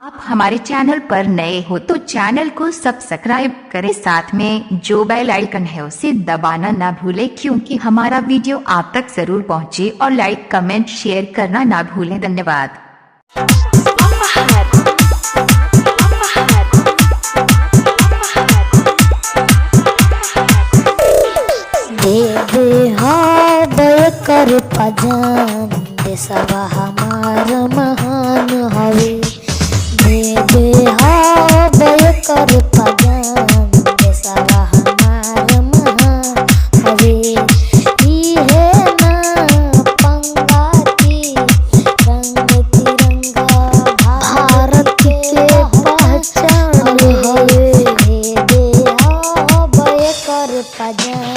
आप हमारे चैनल पर नए हो तो चैनल को सब्सक्राइब करें, साथ में जो बेल आइकन है उसे दबाना ना भूलें, क्योंकि हमारा वीडियो आप तक जरूर पहुंचे। और लाइक कमेंट शेयर करना ना भूलें। धन्यवाद। कर पजान देशवा हमार महान हवे। कर पजान देशवा हमार महान हवे। इहे ना पंगाती रंग तिरंगा भारत के पहचान हवे। कर पजान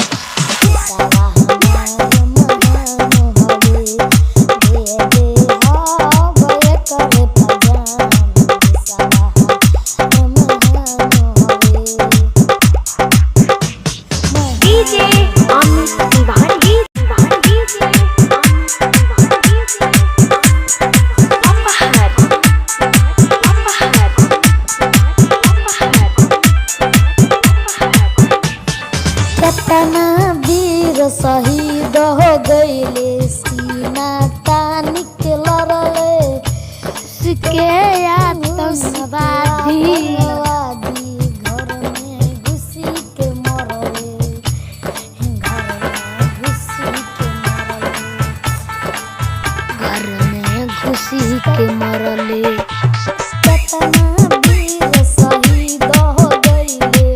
केतना वीर शहीद हो गईले, सीना तान के लड़ले के आतंकवादी घर में घुसी के मरले। घर में घुसी के मरले। केतना वीर शहीद हो गईले,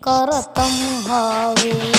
करतम हवे।